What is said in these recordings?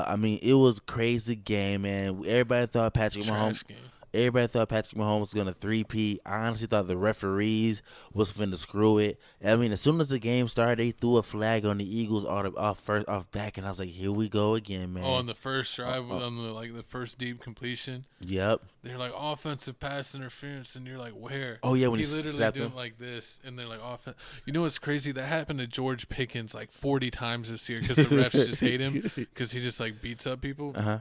I mean, it was a crazy game, man. Everybody thought Patrick Mahomes. Trash game. Everybody thought Patrick Mahomes was gonna three-peat. I honestly thought the referees was finna screw it. I mean, as soon as the game started, they threw a flag on the Eagles off back, and I was like, "Here we go again, Oh, man." on the first Uh, drive, uh, on the first deep completion, yep. they're like offensive pass interference, and you're like, where? Oh yeah, when he He literally slapped did him. it like this, and they're like offense. You know what's crazy? That happened to George Pickens like 40 times this year because the refs just hate him because he just like beats up people. Uh-huh.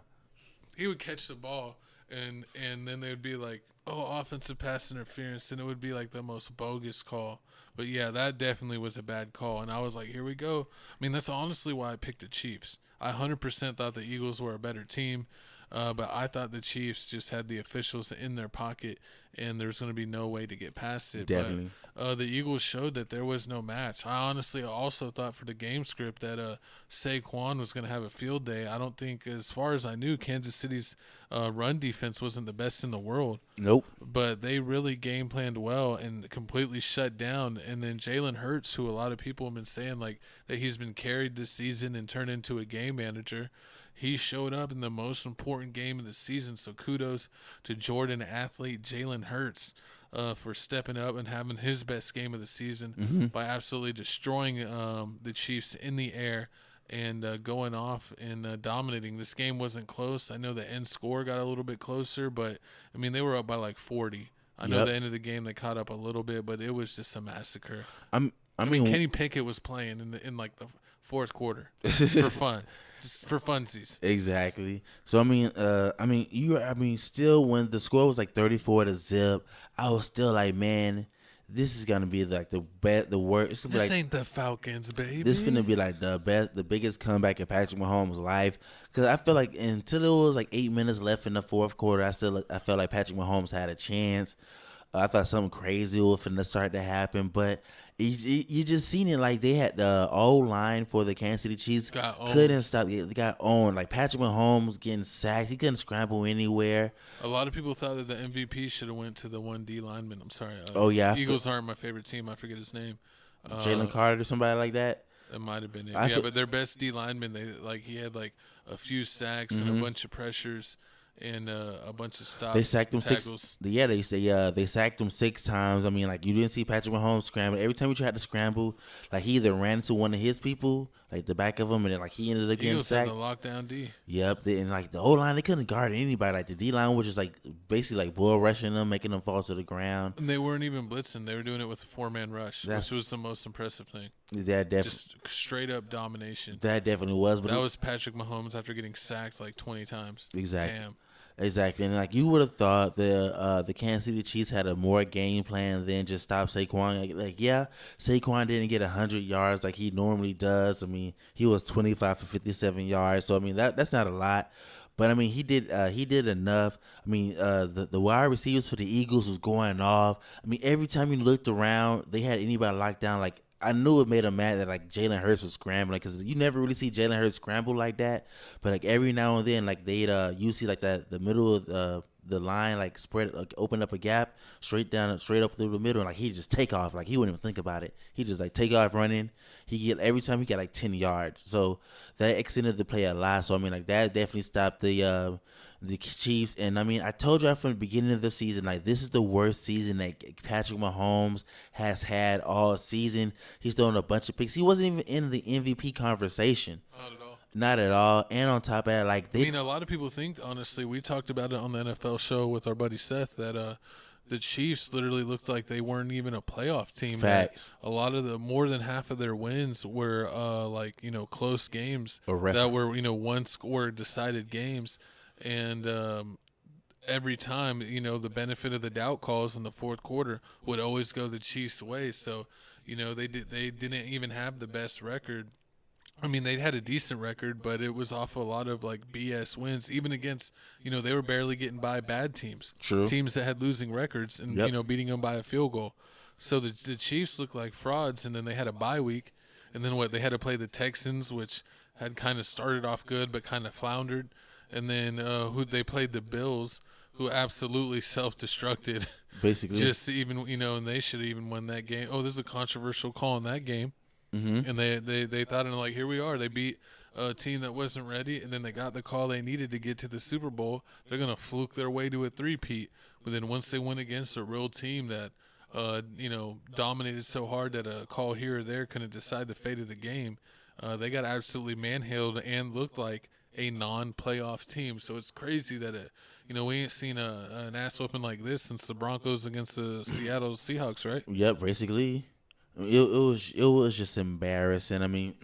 He would catch the ball, and then they would be like, oh, offensive pass interference, and it would be like the most bogus call. But yeah, that definitely was a bad call, and I was like, here we go. I mean, that's honestly why I picked the Chiefs. I 100% thought the Eagles were a better team, but I thought the Chiefs just had the officials in their pocket, and there's going to be no way to get past it. Definitely. But the Eagles showed that there was no match. I honestly also thought for the game script that Saquon was going to have a field day. I don't think, as far as I knew, Kansas City's run defense wasn't the best in the world. Nope. But they really game planned well and completely shut down. And then Jalen Hurts, who a lot of people have been saying like that he's been carried this season and turned into a game manager, he showed up in the most important game of the season. So kudos to Jordan athlete Jalen Hurts for stepping up and having his best game of the season by absolutely destroying the Chiefs in the air and going off and dominating. This game wasn't close. I know the end score got a little bit closer, but, I mean, they were up by like 40. I know the end of the game they caught up a little bit, but it was just a massacre. I mean, Kenny Pickett was playing in like the fourth quarter for fun, just for funsies. Exactly. So still when the score was like 34-0, I was still like, man, this is gonna be like the worst. This ain't the Falcons, baby. This finna be like the biggest comeback in Patrick Mahomes' life. Cause I feel like until it was like 8 minutes left in the fourth quarter, I felt like Patrick Mahomes had a chance. I thought something crazy was finna start to happen, but you just seen it. Like they had the old line for the Kansas City Chiefs couldn't stop. They got owned. Like Patrick Mahomes getting sacked, he couldn't scramble anywhere. A lot of people thought that the MVP should have went to the one D lineman. I'm sorry. Eagles aren't my favorite team. I forget his name. Jalen Carter or somebody like that. That might have been it. But their best D lineman, he had like a few sacks and a bunch of pressures. And a bunch of stops. They sacked him tackles. they sacked him 6 times. I mean, like you didn't see Patrick Mahomes scramble. Every time he tried to scramble, like he either ran into one of his people, like the back of him, and then like he ended up getting sacked. Eagles had the lockdown D. Yep, and like the O line, they couldn't guard anybody. Like the D line was just like basically like bull rushing them, making them fall to the ground. And they weren't even blitzing; they were doing it with a 4-man rush, which was the most impressive thing. Just straight up domination. That definitely was. But that was Patrick Mahomes after getting sacked like 20 times. Exactly. Damn. Exactly, and like you would have thought the Kansas City Chiefs had a more game plan than just stop Saquon. Saquon didn't get 100 yards like he normally does. I mean, he was 25 for 57 yards, so I mean that's not a lot. But I mean, he did enough. I mean, the wide receivers for the Eagles was going off. I mean, every time you looked around, they had anybody locked down. Like I knew it made him mad that like Jalen Hurts was scrambling because you never really see Jalen Hurts scramble like that. But like every now and then, like you see like that the middle of the line like spread like open up a gap straight up through the middle, and like he just take off. Like he wouldn't even think about it. He just like take off running. Every time he got like 10 yards. So that extended the play a lot. So I mean like that definitely stopped the Chiefs. And I mean, I told you from the beginning of the season, like this is the worst season that Patrick Mahomes has had all season. He's throwing a bunch of picks. He wasn't even in the MVP conversation. Not at all. Not at all. And on top of that, like I mean, a lot of people think, honestly, we talked about it on the NFL show with our buddy Seth, that the Chiefs literally looked like they weren't even a playoff team. Facts. A lot of more than half of their wins were close games that were one score decided games. And every time, the benefit of the doubt calls in the fourth quarter would always go the Chiefs' way. So, they didn't even have the best record. I mean, they had a decent record, but it was off a lot of like BS wins, even against, they were barely getting by bad teams. True. Teams that had losing records and, beating them by a field goal. So the Chiefs looked like frauds, and then they had a bye week. And then they had to play the Texans, which had kind of started off good but kind of floundered. And then they played the Bills, who absolutely self-destructed. Basically. Just even, and they should have even won that game. Oh, there's a controversial call in that game. Mm-hmm. And they thought, like, here we are. They beat a team that wasn't ready, and then they got the call they needed to get to the Super Bowl. They're gonna fluke their way to a three-peat. But then once they went against a real team that, dominated so hard that a call here or there couldn't decide the fate of the game, they got absolutely manhandled and looked like a non-playoff team. So it's crazy that we ain't seen an ass whooping like this since the Broncos against the Seattle Seahawks, right? Yep, basically, it was just embarrassing. I mean,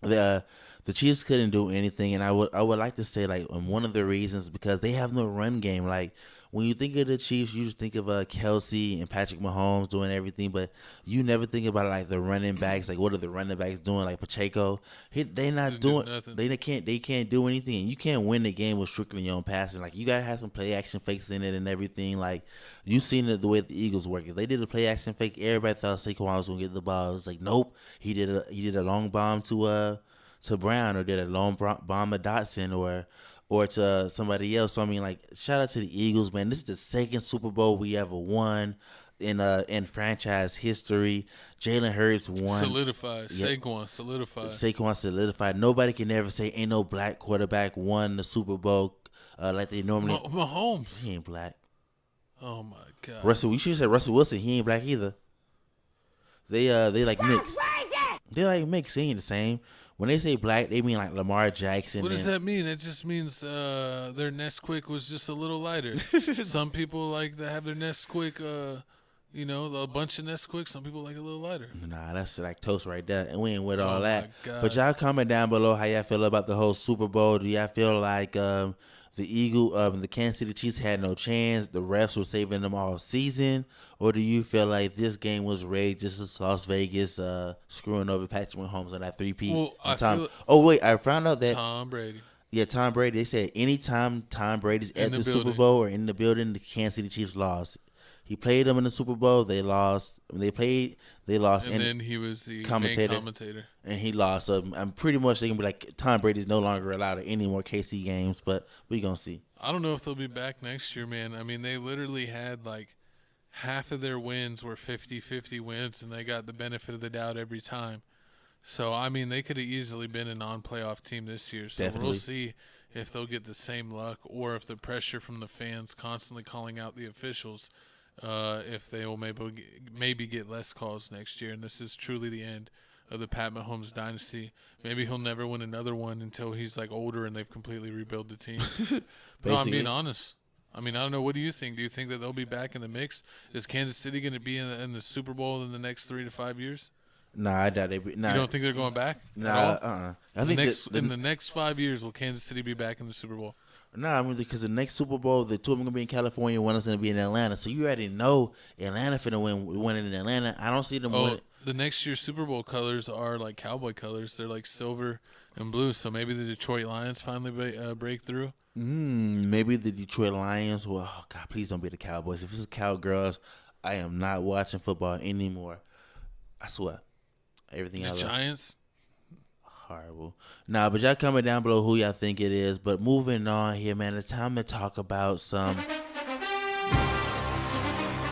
the Chiefs couldn't do anything, and I would like to say like one of the reasons because they have no run game. Like when you think of the Chiefs, you just think of Kelsey and Patrick Mahomes doing everything, but you never think about like the running backs. Like what are the running backs doing? Like Pacheco, they not doing nothing. they can't do anything, and you can't win the game with strictly your own passing. Like you gotta have some play action fakes in it and everything. Like you seen it the way the Eagles work. If they did a play action fake, everybody thought Saquon was gonna get the ball. It's like nope, he did a long bomb to Brown or did a long bomb to Dotson or to somebody else. So I mean, like, shout out to the Eagles, man. This is the second Super Bowl we ever won in franchise history. Jalen Hurts won. Solidified. Yep. Saquon solidified. Nobody can ever say ain't no black quarterback won the Super Bowl like they normally. Mahomes. He ain't black. Oh my God. Russell. We should say Russell Wilson. He ain't black either. They like mixed. They like mixed. He ain't the same. When they say black, they mean like Lamar Jackson. What does that mean? It just means their Nesquik was just a little lighter. Some people like to have their Nesquik, a bunch of Nesquik. Some people like a little lighter. Nah, that's like toast right there. And we ain't with all that. God. But y'all comment down below how y'all feel about the whole Super Bowl. Do y'all feel like the Kansas City Chiefs had no chance? The refs were saving them all season? Or do you feel like this game was rigged just as Las Vegas screwing over Patrick Mahomes on that 3-peat? Well, I found out that Tom Brady. Yeah, Tom Brady. They said anytime Tom Brady's at the Super Bowl or in the building, the Kansas City Chiefs lost. He played them in the Super Bowl. They lost. They lost. And then he was the main commentator. And he lost. So I'm pretty much thinking like Tom Brady's no longer allowed at any more KC games, but we going to see. I don't know if they'll be back next year, man. I mean, they literally had like half of their wins were 50-50 wins, and they got the benefit of the doubt every time. So, I mean, they could have easily been a non-playoff team this year. So Definitely. We'll see if they'll get the same luck or if the pressure from the fans constantly calling out the officials, if they will maybe get less calls next year. And this is truly the end of the Pat Mahomes dynasty. Maybe he'll never win another one until he's like older and they've completely rebuilt the team. No, I'm being honest. I mean, I don't know. What do you think? Do you think that they'll be back in the mix? Is Kansas City going to be in the Super Bowl in the next 3 to 5 years? Nah, I doubt it. Nah. You don't think they're going back? Nah, I think in the next 5 years, will Kansas City be back in the Super Bowl? Nah, I mean, because the next Super Bowl, the two of them going to be in California, one is going to be in Atlanta. So you already know Atlanta finna win in Atlanta. I don't see them win. The next year's Super Bowl colors are like cowboy colors. They're like silver and blue. So maybe the Detroit Lions finally break through. Maybe the Detroit Lions. Well, oh God, please don't be the Cowboys. If it's Cowgirls, I am not watching football anymore. I swear. Everything else. The Giants. Horrible. But y'all comment down below who y'all think it is. But moving on here, man, it's time to talk about some